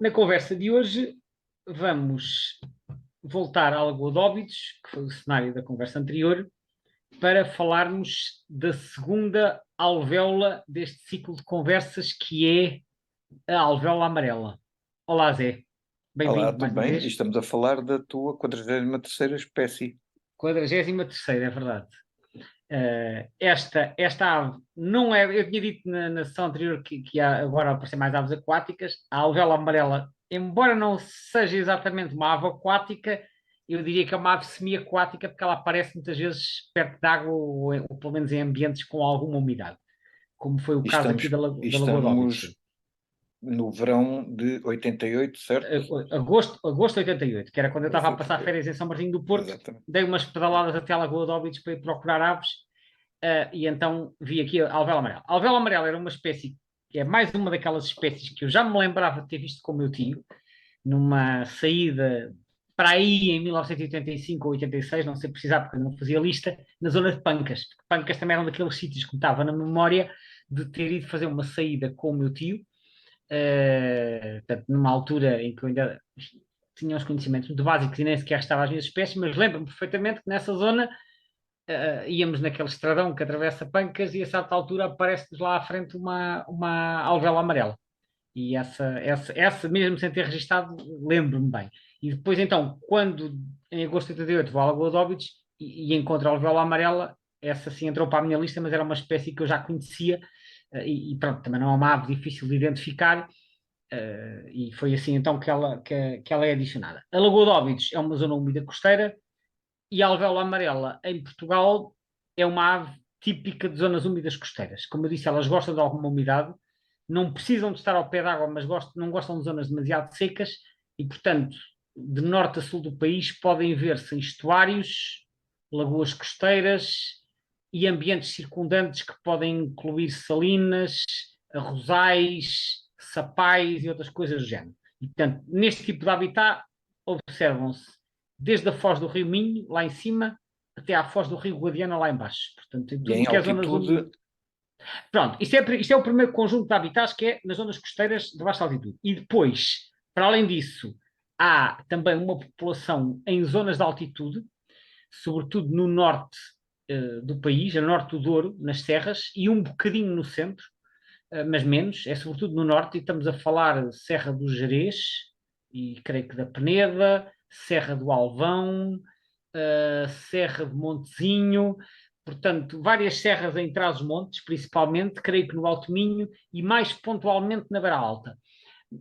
Na conversa de hoje, vamos voltar à Lagoa de Óbidos, que foi o cenário da conversa anterior, para falarmos da segunda alvéola deste ciclo de conversas, que é a alvéola amarela. Olá, Zé. Olá, Bem-vindo tudo mais uma bem? E vez. estamos a falar da tua 43ª espécie. 43ª, é verdade. Esta ave não é. Eu tinha dito na sessão anterior que há agora aparecer mais aves aquáticas. A alvéola amarela, embora não seja exatamente uma ave aquática, eu diria que é uma ave semi-aquática, porque ela aparece muitas vezes perto de água ou pelo menos em ambientes com alguma umidade, como foi o E caso aqui estamos, e da Lagoa de Óbidos. estamos no verão de 88, certo? Agosto de 88, que era quando eu estava a passar 88, férias em São Martinho do Porto, exatamente. dei umas pedaladas até à Lagoa de Óbidos para ir procurar aves. E então vi aqui a alvéola amarela. A alvéola amarela era uma espécie, que é mais uma daquelas espécies que eu já me lembrava de ter visto com o meu tio, numa saída para aí em 1985 ou 86, não sei precisar porque eu não fazia lista, na zona de Pancas. Pancas também era um daqueles sítios que me estava na memória de ter ido fazer uma saída com o meu tio, portanto, numa altura em que eu ainda tinha uns conhecimentos muito básicos e nem sequer estava às minhas espécies, mas lembro-me perfeitamente que nessa zona íamos naquele estradão que atravessa Pancas e a certa altura aparece-nos lá à frente uma alvéola amarela. E essa mesmo sem ter registado, lembro-me bem. E depois então, quando em agosto de 88 vou à Lagoa de Óbidos e encontro a alvéola amarela, essa sim entrou para a minha lista, mas era uma espécie que eu já conhecia e pronto, também não é uma ave difícil de identificar. E foi assim então que ela é adicionada. A Lagoa de Óbidos é uma zona úmida costeira, e a alvéola amarela em Portugal é uma ave típica de zonas úmidas costeiras. Como eu disse, elas gostam de alguma umidade, não precisam de estar ao pé d'água, mas não gostam de zonas demasiado secas e, portanto, de norte a sul do país podem ver-se em estuários, lagoas costeiras e ambientes circundantes que podem incluir salinas, arrozais, sapais e outras coisas do género. E, portanto, neste tipo de habitat observam-se desde a foz do Rio Minho, lá em cima, até à foz do Rio Guadiana, lá em baixo. Portanto, em E tudo o em que é zonas úmidas. altitude, Pronto, isto é o primeiro conjunto de habitats que é nas zonas costeiras de baixa altitude. E depois, para além disso, há também uma população em zonas de altitude, sobretudo no norte do país, a norte do Douro, nas serras, e um bocadinho no centro, mas menos, é sobretudo no norte, e estamos a falar Serra do Gerês, e creio que da Peneda, Serra do Alvão, Serra de Montezinho, portanto, várias serras em Trás-os-Montes, principalmente, creio que no Alto Minho e mais pontualmente na Beira Alta.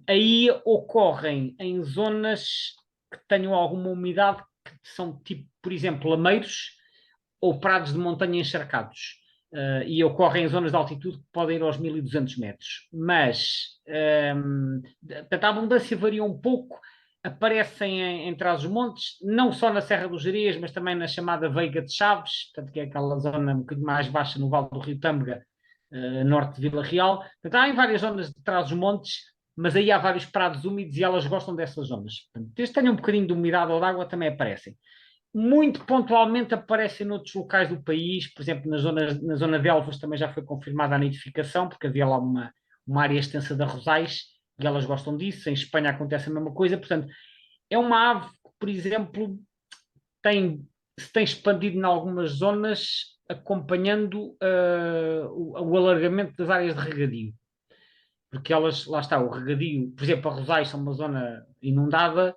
Aí ocorrem em zonas que tenham alguma umidade, que são tipo, por exemplo, lameiros ou prados de montanha encharcados. E ocorrem em zonas de altitude que podem ir aos 1200 metros. Mas a abundância varia um pouco, aparecem em Trás-os-Montes, não só na Serra dos Gerês, mas também na chamada Veiga de Chaves, portanto, que é aquela zona um bocadinho mais baixa no Vale do Rio Tâmega, norte de Vila Real. Portanto, há em várias zonas de Trás-os-Montes, mas aí há vários prados úmidos e elas gostam dessas zonas. Portanto, desde que tenham um bocadinho de umidade ou de água, também aparecem. Muito pontualmente aparecem noutros locais do país, por exemplo, na zona de Elvas também já foi confirmada a nidificação, porque havia lá uma área extensa de arrozais e elas gostam disso. Em Espanha acontece a mesma coisa, portanto, é uma ave que, por exemplo, se tem expandido em algumas zonas, acompanhando o alargamento das áreas de regadio. Porque elas, lá está, o regadio, por exemplo, arrozais são uma zona inundada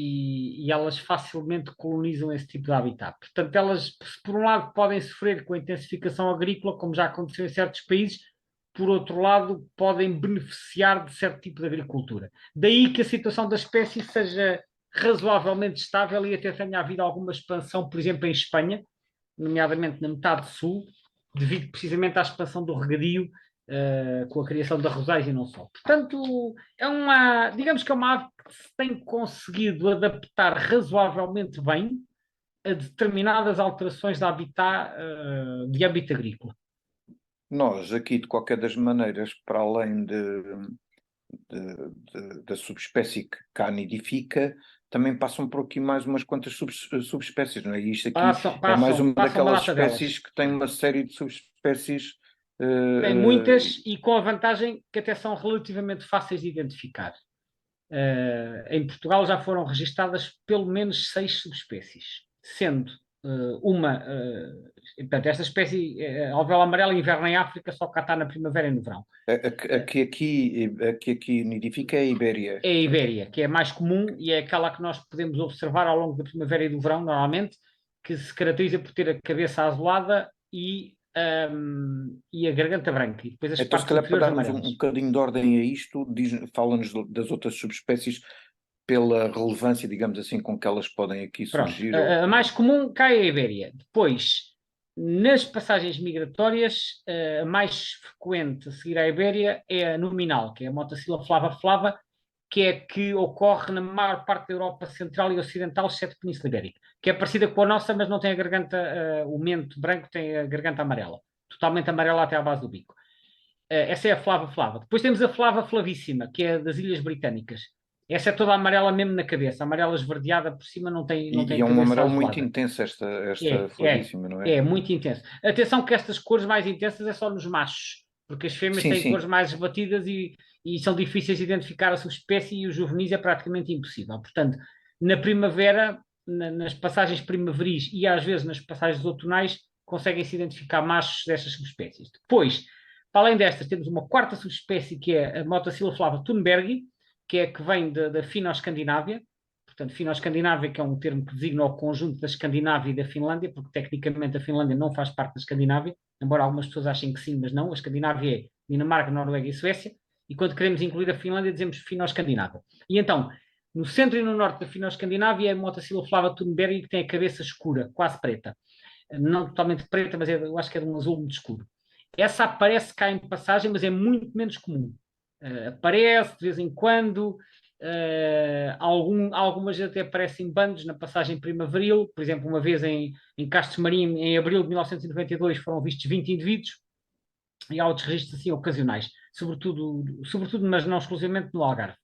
e elas facilmente colonizam esse tipo de habitat. Portanto, elas, por um lado, podem sofrer com a intensificação agrícola, como já aconteceu em certos países, por outro lado, podem beneficiar de certo tipo de agricultura. Daí que a situação da espécie seja razoavelmente estável e até tenha havido alguma expansão, por exemplo, em Espanha, nomeadamente na metade sul, devido precisamente à expansão do regadio, com a criação de arrozais e não só. Portanto, digamos que é uma ave que se tem conseguido adaptar razoavelmente bem a determinadas alterações de habitat, de hábito agrícola. nós aqui, de qualquer das maneiras, para além da subespécie que cá nidifica, também passam por aqui mais umas quantas subespécies, não é? E isto aqui é mais uma Passam uma daquelas data delas. espécies que tem uma série de subespécies. Tem muitas e com a vantagem que até são relativamente fáceis de identificar. Em Portugal já foram registadas pelo menos 6 subespécies, sendo portanto, esta espécie, a alvéola amarela, inverna em África, só cá está na primavera e no verão. Aqui nidifica é a Ibéria. É a Ibéria, que é mais comum e é aquela que nós podemos observar ao longo da primavera e do verão, normalmente, que se caracteriza por ter a cabeça azulada e a garganta branca. E depois as então, se partes calhar, para inferiores darmos um bocadinho de ordem a isto, fala-nos das outras subespécies pela relevância, digamos assim, com que elas podem aqui surgir. A mais comum cá é a Ibéria. Depois, nas passagens migratórias, a mais frequente a seguir à Ibéria é a nominal, que é a Motacilla flava flava, que é que ocorre na maior parte da Europa Central e Ocidental, exceto a Península Ibérica, que é parecida com a nossa, mas não tem a garganta, o mento branco, tem a garganta amarela, totalmente amarela até à base do bico. Essa é a flava flava. Depois temos a flava flavíssima, que é das Ilhas Britânicas. Essa é toda amarela mesmo na cabeça, amarela esverdeada por cima, não tem e é um amarelo muito intenso esta flavíssima, não é? É muito intenso. Atenção que estas cores mais intensas é só nos machos, porque as fêmeas têm cores mais esbatidas e são difíceis de identificar a subespécie e os juvenis é praticamente impossível. Portanto, na primavera, nas passagens primaveris e às vezes nas passagens outonais, conseguem-se identificar machos destas subespécies. Depois, para além destas, temos uma quarta subespécie que é a Motacilla flava thunbergi, que é que vem da Fino-Escandinávia. Portanto, Fino-Escandinávia, que é um termo que designa o conjunto da Escandinávia e da Finlândia, porque tecnicamente a Finlândia não faz parte da Escandinávia, embora algumas pessoas achem que sim, mas não. A Escandinávia é Dinamarca, Noruega e Suécia, e quando queremos incluir a Finlândia dizemos Fino-Escandinávia. E então, no centro e no norte da Fino-Escandinávia é a Motacilla flava thunbergi, que tem a cabeça escura, quase preta. Não totalmente preta, mas eu acho que é de um azul muito escuro. Essa aparece cá em passagem, mas é muito menos comum. Aparece de vez em quando, algumas até aparecem em bandos na passagem primaveril. Por exemplo, uma vez em Castro Marinho, em abril de 1992, foram vistos 20 indivíduos e há outros registros assim ocasionais, sobretudo, mas não exclusivamente no Algarve.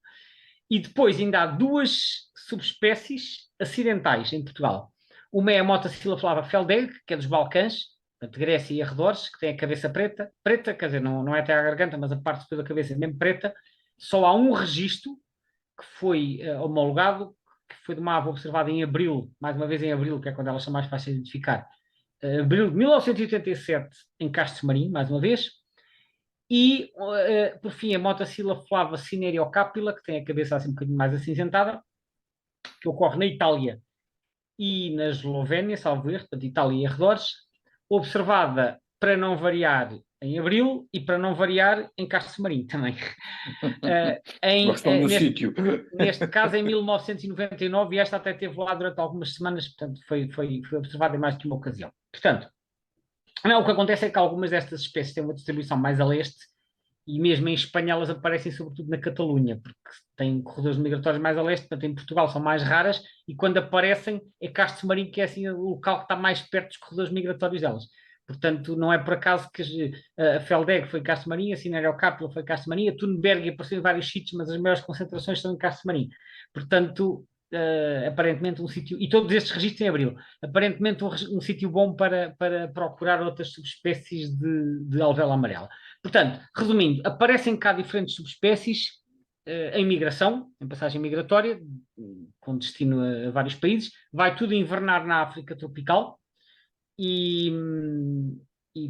E depois ainda há 2 subespécies acidentais em Portugal. Uma é a Motacilla flava feldeg, que é dos Balcãs, de Grécia e arredores, que tem a cabeça preta, quer dizer, não é até a garganta, mas a parte toda da cabeça é mesmo preta. Só há um registro que foi homologado, que foi de uma ave observada em abril, mais uma vez em abril, que é quando elas são mais fáceis de identificar, abril de 1987, em Castro Marinho, mais uma vez. E, por fim, a Motacilla flava cinereocapilla, que tem a cabeça assim um bocadinho mais acinzentada, que ocorre na Itália e na Eslovénia, salvo erro, portanto, Itália e arredores, observada, para não variar, em abril e para não variar em Castro Marinho também. Gostam do sítio. Neste caso, em 1999, e esta até esteve lá durante algumas semanas, portanto, foi observada em mais de uma ocasião. Portanto, o que acontece é que algumas destas espécies têm uma distribuição mais a leste e mesmo em Espanha elas aparecem sobretudo na Catalunha, porque têm corredores migratórios mais a leste, portanto em Portugal são mais raras e quando aparecem é Castro Marinho que é assim o local que está mais perto dos corredores migratórios delas. Portanto, não é por acaso que a Feldeg foi Castro Marinho, a Cinereocapilla foi Castro Marinho, a Thunberg apareceu em vários sítios, mas as maiores concentrações estão em Castro Marinho. Portanto, aparentemente um sítio, e todos estes registros em abril, aparentemente um sítio bom para procurar outras subespécies de alvéola amarela. Portanto, resumindo, aparecem cá diferentes subespécies em migração, em passagem migratória, com destino a vários países, vai tudo invernar na África tropical e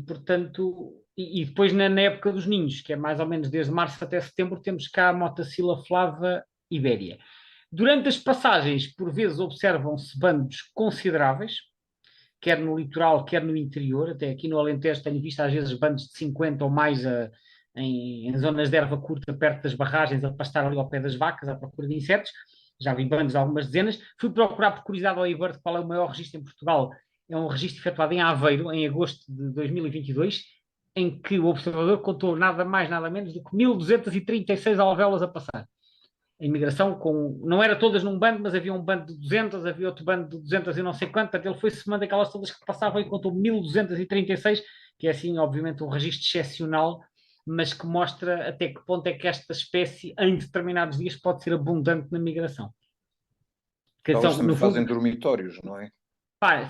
portanto, e depois na época dos ninhos, que é mais ou menos desde março até setembro, temos cá a Motacilla flava ibéria. Durante as passagens, por vezes, observam-se bandos consideráveis, quer no litoral, quer no interior. Até aqui no Alentejo tenho visto às vezes bandos de 50 ou mais em zonas de erva curta, perto das barragens, a pastar ali ao pé das vacas, à procura de insetos. Já vi bandos de algumas dezenas. Fui procurar por curiosidade ao iVert qual é o maior registro em Portugal. É um registro efetuado em Aveiro, em agosto de 2022, em que o observador contou nada mais, nada menos do que 1.236 alvéolas a passar. A imigração, não era todas num bando, mas havia um bando de 200, havia outro bando de 200 e não sei quanto, portanto ele foi somando aquelas todas que passavam e contou 1.236, que é assim, obviamente, um registro excepcional, mas que mostra até que ponto é que esta espécie, em determinados dias, pode ser abundante na migração. Elas também fazem dormitórios, não é?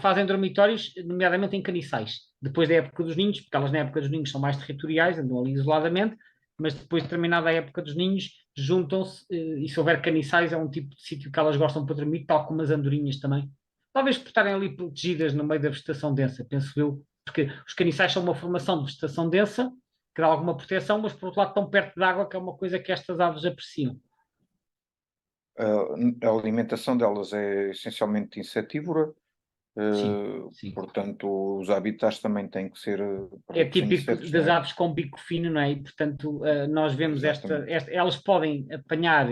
Fazem dormitórios, nomeadamente em caniçais, depois da época dos ninhos, porque elas na época dos ninhos são mais territoriais, andam ali isoladamente, mas depois de terminada a época dos ninhos, juntam-se, e se houver caniçais é um tipo de sítio que elas gostam para dormir, tal como as andorinhas também. Talvez por estarem ali protegidas no meio da vegetação densa, penso eu, porque os caniçais são uma formação de vegetação densa, que dá alguma proteção, mas por outro lado estão perto de água, que é uma coisa que estas aves apreciam. A alimentação delas é essencialmente insetívora, Sim, sim. portanto, os habitats também têm que ser É ricos em típico insetos, não das é? aves com bico fino, não é? E, portanto, nós vemos Exatamente. elas podem apanhar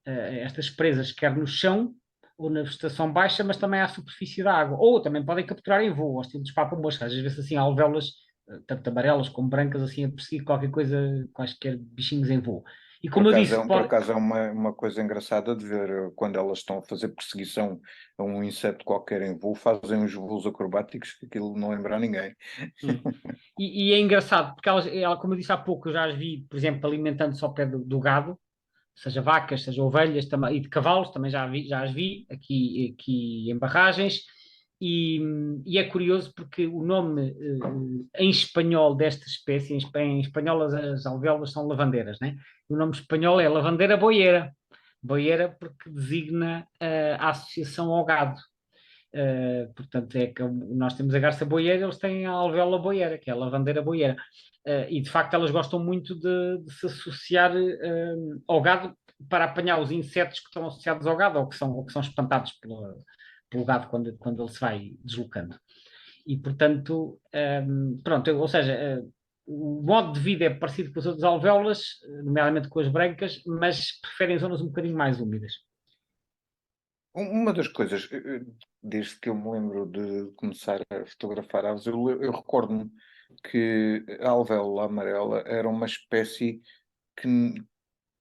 estas presas quer no chão ou na vegetação baixa, mas também à superfície da água. Ou também podem capturar em voo, ao estilo dos papa-moscas. Às vezes assim, há alvéolas, tanto amarelas como brancas, assim, a perseguir qualquer coisa, quaisquer bichinhos em voo. E como eu disse, Por acaso é uma coisa engraçada de ver quando elas estão a fazer perseguição a um inseto qualquer em voo, fazem uns voos acrobáticos que aquilo não lembra a ninguém. Hum. E é engraçado, porque como eu disse há pouco, eu já as vi, por exemplo, alimentando-se ao pé do gado, seja vacas, seja ovelhas também, e de cavalos, também já as vi aqui em barragens, e é curioso porque o nome em espanhol desta espécie, em espanhol as alvéolas são lavandeiras, né? O nome espanhol é lavandeira boiera, boiera porque designa a associação ao gado. Portanto, é que nós temos a garça boieira, eles têm a alvéola boieira, que é a lavandeira boieira. E de facto elas gostam muito de se associar ao gado para apanhar os insetos que estão associados ao gado ou que são espantados pelo gado quando ele se vai deslocando. E portanto, pronto, ou seja, o modo de vida é parecido com as outras alvéolas, nomeadamente com as brancas, mas preferem zonas um bocadinho mais úmidas. Uma das coisas, desde que eu me lembro de começar a fotografar aves, eu recordo-me que a alvéola amarela era uma espécie que,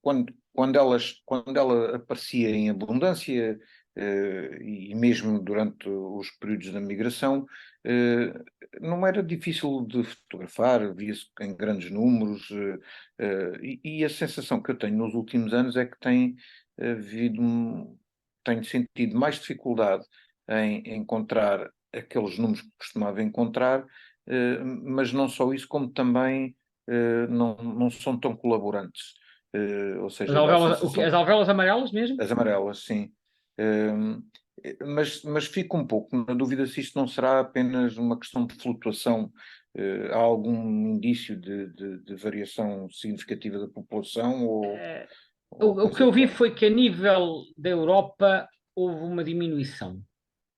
quando ela aparecia em abundância, e mesmo durante os períodos da migração, eh, não era difícil de fotografar, via-se em grandes números, e a sensação que eu tenho nos últimos anos é que tem havido tenho sentido mais dificuldade em encontrar aqueles números que costumava encontrar, mas não só isso, como também não são tão colaborantes. Ou As seja, dá a alvéolas, o quê? sensação, As alvéolas amarelas mesmo? as amarelas, sim. Hum, mas fico um pouco na dúvida se isto não será apenas uma questão de flutuação. Há algum indício de variação significativa da população ou O que coisa eu que vi valha? foi que a nível da Europa houve uma diminuição.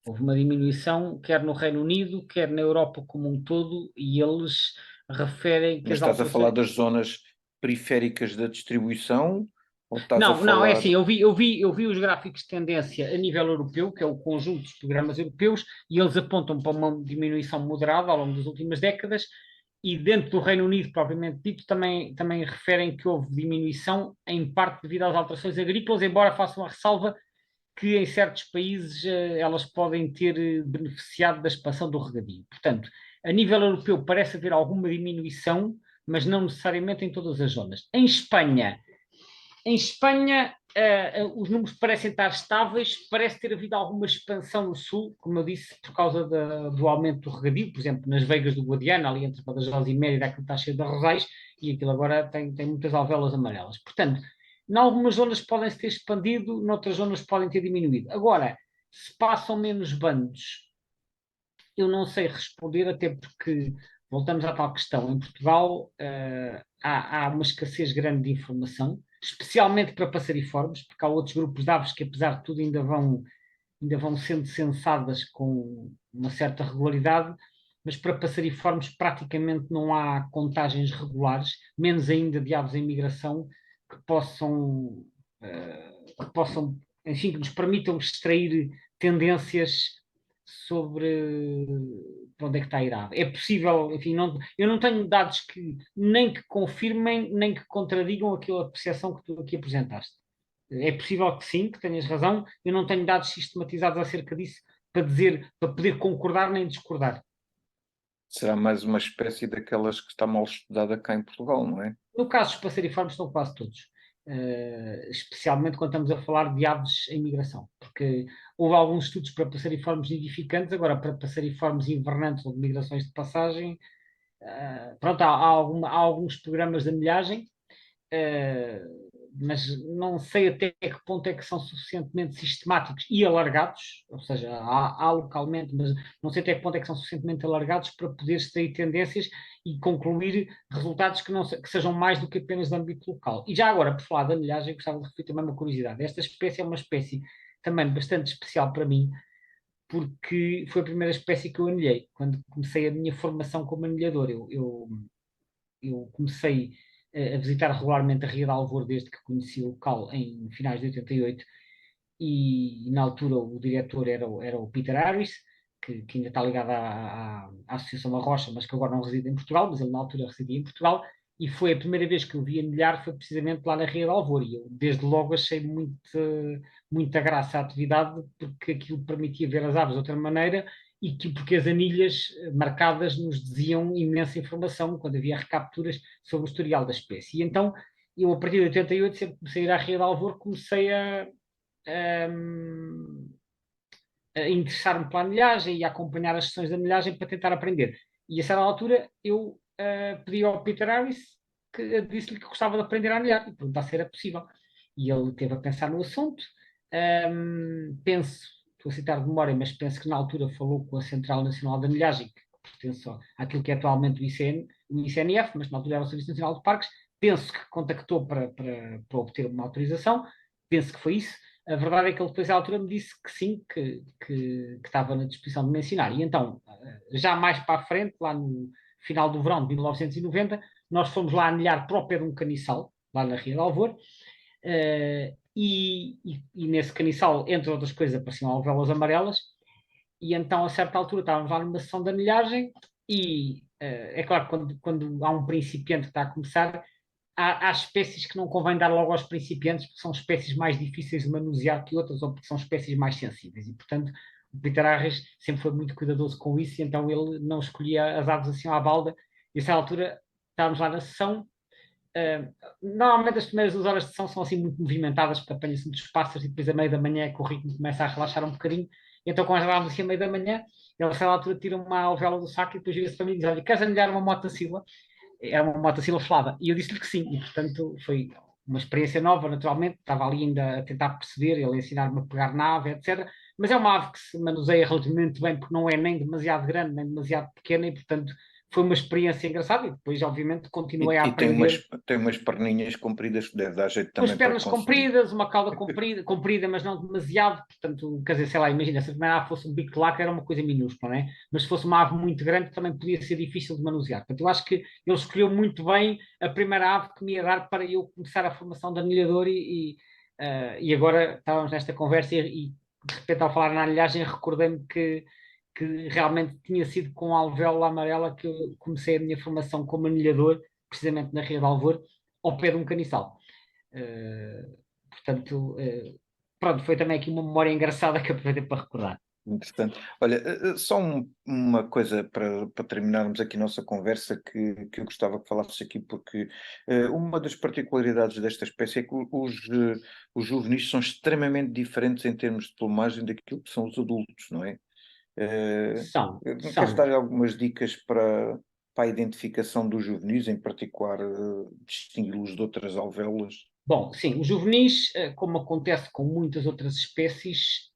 Houve uma diminuição, quer no Reino Unido, quer na Europa como um todo, e eles referem que Mas as estás a falar alterações. das zonas periféricas da distribuição ou estás a Não, não, é falar. assim, eu vi os gráficos de tendência a nível europeu, que é o conjunto dos programas europeus, e eles apontam para uma diminuição moderada ao longo das últimas décadas, e dentro do Reino Unido, propriamente dito, também referem que houve diminuição, em parte devido às alterações agrícolas, embora façam a ressalva que em certos países elas podem ter beneficiado da expansão do regadio. Portanto, a nível europeu parece haver alguma diminuição, mas não necessariamente em todas as zonas. Em Espanha, os números parecem estar estáveis, parece ter havido alguma expansão no sul, como eu disse, por causa do aumento do regadio, por exemplo, nas Veigas do Guadiana, ali entre Badajoz e Mérida, aquilo está cheio de arrozais, e aquilo agora tem muitas alvéolas amarelas. Portanto, em algumas zonas podem-se ter expandido, noutras zonas podem ter diminuído. Agora, se passam menos bandos, eu não sei responder, até porque voltamos à tal questão. Em Portugal, há uma escassez grande de informação, especialmente para passariformes, porque há outros grupos de aves que, apesar de tudo, ainda vão sendo censadas com uma certa regularidade, mas para passariformes praticamente não há contagens regulares, menos ainda de aves em migração que possam, enfim, que nos permitam extrair tendências sobre para onde é que está a ir a ave. É possível, enfim, eu não tenho dados que nem que confirmem, nem que contradigam aquela percepção que tu aqui apresentaste. É possível que sim, que tenhas razão. Eu não tenho dados sistematizados acerca disso para poder concordar nem discordar. Será mais uma espécie daquelas que está mal estudada cá em Portugal, não é? No caso dos passeriformes, estão quase todos. Especialmente quando estamos a falar de aves em migração, porque houve alguns estudos para passeriformes nidificantes, agora para passeriformes invernantes ou de migrações de passagem, pronto, há alguns programas de anilhagem, mas não sei até que ponto é que são suficientemente sistemáticos e alargados, ou seja, há localmente, mas não sei até que ponto é que são suficientemente alargados para poder extrair tendências e concluir resultados que sejam mais do que apenas de âmbito local. E já agora, por falar da anilhagem, gostava de referir também uma curiosidade. Esta espécie é uma espécie também bastante especial para mim, porque foi a primeira espécie que eu anilhei, quando comecei a minha formação como anilhador. Eu comecei a visitar regularmente a Ria de Alvor desde que conheci o local em finais de 88 e na altura o diretor era o Peter Harris, que ainda está ligado à Associação da Rocha, mas que agora não reside em Portugal, mas ele na altura residia em Portugal, e foi a primeira vez que eu vi anilhar, foi precisamente lá na Ria de Alvor, e eu desde logo achei muita graça à atividade, porque aquilo permitia ver as aves de outra maneira, porque as anilhas marcadas nos diziam imensa informação quando havia recapturas sobre o historial da espécie. E então, eu a partir de 88, sempre comecei a ir à Ria de Alvor, comecei um, a interessar-me pela anilhagem e a acompanhar as sessões de anilhagem para tentar aprender. E a certa altura eu pedi ao Peter Harris, que disse-lhe que gostava de aprender a anilhar e perguntar se era possível. E ele teve a pensar no assunto. Estou a citar de memória, mas penso que na altura falou com a Central Nacional de Anilhagem, que pertence àquilo que é atualmente o ICNF, mas na altura era o Serviço Nacional de Parques. Penso que contactou para obter uma autorização. Penso que foi isso. A verdade é que ele depois à altura me disse que sim, que estava na disposição de me ensinar. E então, já mais para a frente, lá no final do verão de 1990, nós fomos lá anilhar para o pé de um caniçal, lá na Ria de Alvor, e nesse caniçal, entre outras coisas, apareciam alvéolas amarelas, e então a certa altura estávamos lá numa sessão de anilhagem, e é claro que quando há um principiante que está a começar, há espécies que não convém dar logo aos principiantes, porque são espécies mais difíceis de manusear que outras, ou porque são espécies mais sensíveis. E, portanto, o Peter Harris sempre foi muito cuidadoso com isso, e então ele não escolhia as aves assim à balda. E a essa altura estávamos lá na sessão. Normalmente as primeiras 2 horas de sessão são assim muito movimentadas, porque apanha-se muitos pássaros, e depois a meio da manhã é que o ritmo começa a relaxar um bocadinho. E então, quando estávamos assim a meio da manhã, ele a certa altura tira uma alvéola do saco e depois vira-se para mim e diz: Olha, queres anilhar uma motacila? Era uma moto silaflada. E eu disse-lhe que sim, e portanto foi uma experiência nova, naturalmente. Estava ali ainda a tentar perceber, ele ensinar-me a pegar na ave, etc. Mas é uma ave que se manuseia relativamente bem, porque não é nem demasiado grande, nem demasiado pequena, e portanto foi uma experiência engraçada. E depois, obviamente, continuei a E aprender tem umas perninhas compridas que deve dar jeito umas também para pernas conseguir. compridas, uma cauda comprida, mas não demasiado. Portanto, quer dizer, sei lá, imagina, se a primeira ave fosse um bico de lata, era uma coisa minúscula, né? Mas se fosse uma ave muito grande, também podia ser difícil de manusear. Portanto, eu acho que ele escolheu muito bem a primeira ave que me ia dar para eu começar a formação de anilhador e agora estávamos nesta conversa e de repente, ao falar na anilhagem, recordei-me que realmente tinha sido com a alvéola amarela que eu comecei a minha formação como anilhador, precisamente na Ria de Alvor, ao pé de um caniçal. Uh, portanto, pronto, foi também aqui uma memória engraçada que aproveitei para recordar. Interessante. Olha, só uma coisa para terminarmos aqui a nossa conversa que eu gostava que falasses aqui, porque uma das particularidades desta espécie é que os juvenis são extremamente diferentes em termos de plumagem daquilo que são os adultos, não é? Queres São. dar algumas dicas para a identificação dos juvenis, em particular, distingui-los de outras alvéolas? Bom, sim, os juvenis, como acontece com muitas outras espécies,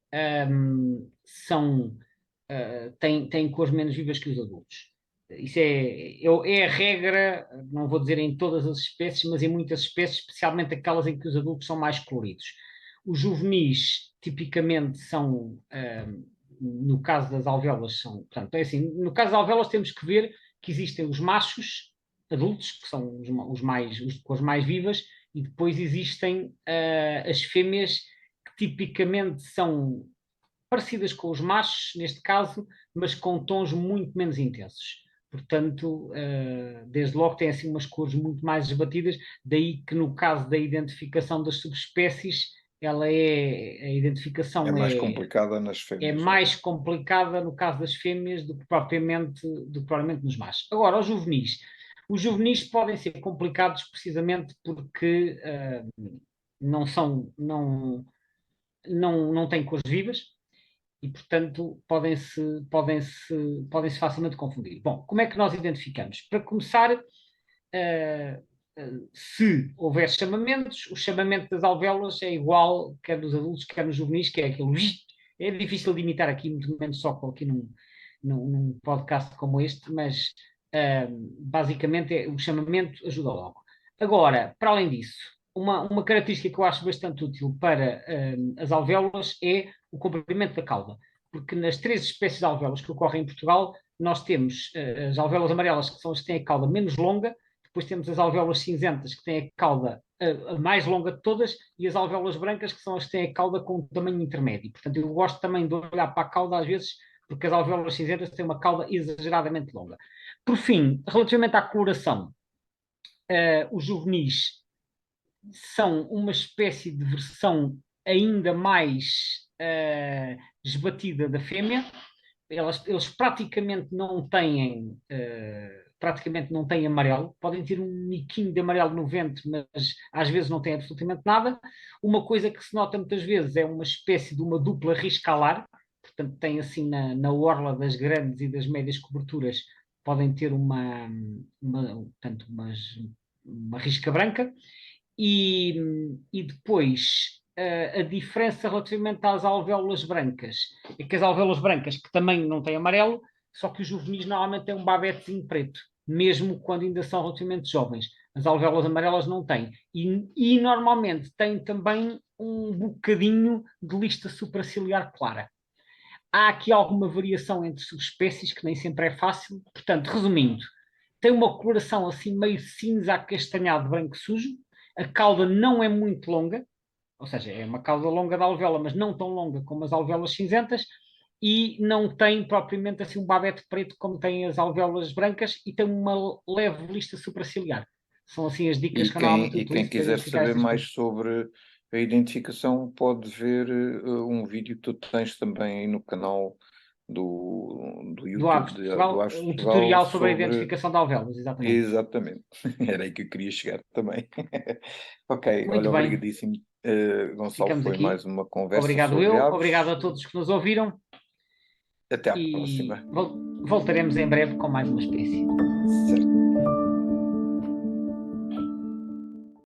têm cores menos vivas que os adultos. Isso é a regra, não vou dizer em todas as espécies, mas em muitas espécies, especialmente aquelas em que os adultos são mais coloridos. Os juvenis, tipicamente, no caso das alvéolas, portanto, é assim, no caso das alvéolas temos que ver que existem os machos adultos, que são os de cores mais vivas, e depois existem as fêmeas, que tipicamente são parecidas com os machos, neste caso, mas com tons muito menos intensos. Portanto, desde logo tem assim umas cores muito mais esbatidas, daí que no caso da identificação das subespécies, a É identificação mais complicada nas é fêmeas, não é? mais complicada no caso das fêmeas do que propriamente nos machos. Agora, os juvenis podem ser complicados precisamente porque não são, não têm cores vivas e, portanto, podem-se facilmente confundir. Bom, como é que nós identificamos? Para começar, se houver chamamentos, o chamamento das alvéolas é igual, quer nos adultos, quer nos juvenis, que é aquele. É difícil de imitar aqui, muito menos só aqui num podcast como este, mas basicamente o chamamento ajuda logo. Agora, para além disso, uma característica que eu acho bastante útil para as alvéolas é o comprimento da cauda, porque nas 3 espécies de alvéolas que ocorrem em Portugal, nós temos as alvéolas amarelas, que são as que têm a cauda menos longa, depois temos as alvéolas cinzentas, que têm a cauda a mais longa de todas, e as alvéolas brancas, que são as que têm a cauda com um tamanho intermédio. Portanto, eu gosto também de olhar para a cauda às vezes, porque as alvéolas cinzentas têm uma cauda exageradamente longa. Por fim, relativamente à coloração, os juvenis são uma espécie de versão ainda mais esbatida da fêmea. Eles praticamente não têm amarelo, podem ter um miquinho de amarelo no ventre, mas às vezes não têm absolutamente nada. Uma coisa que se nota muitas vezes é uma espécie de uma dupla risca alar, portanto tem assim na orla das grandes e das médias coberturas, podem ter portanto, uma risca branca, e depois a diferença relativamente às alvéolas brancas é que as alvéolas brancas, que também não têm amarelo, só que os juvenis normalmente têm um babetezinho preto, mesmo quando ainda são relativamente jovens. As alvéolas amarelas não têm. E normalmente têm também um bocadinho de lista supraciliar clara. Há aqui alguma variação entre subespécies, que nem sempre é fácil. Portanto, resumindo, tem uma coloração assim meio cinza acastanhado, branco sujo. A cauda não é muito longa, ou seja, é uma cauda longa da alvéola, mas não tão longa como as alvéolas cinzentas, e não tem propriamente assim um babete preto como têm as alvéolas brancas, e tem uma leve lista supraciliar. São assim as dicas E que eu normalmente quem utilizo para quiser identificar saber estas mais coisas. sobre a identificação pode ver um vídeo que tu tens também aí no canal do Do YouTube Aves de do Portugal, Aves de um Portugal tutorial sobre a sobre... identificação de alvéolas, exatamente. Exatamente, era aí que eu queria chegar também. Ok, Muito olha, bem, obrigadíssimo. Gonçalo, ficamos foi mais aqui. uma conversa Obrigado sobre eu, obrigado aves. a todos que nos ouviram, Até à e próxima. voltaremos em breve com mais uma espécie. Certo.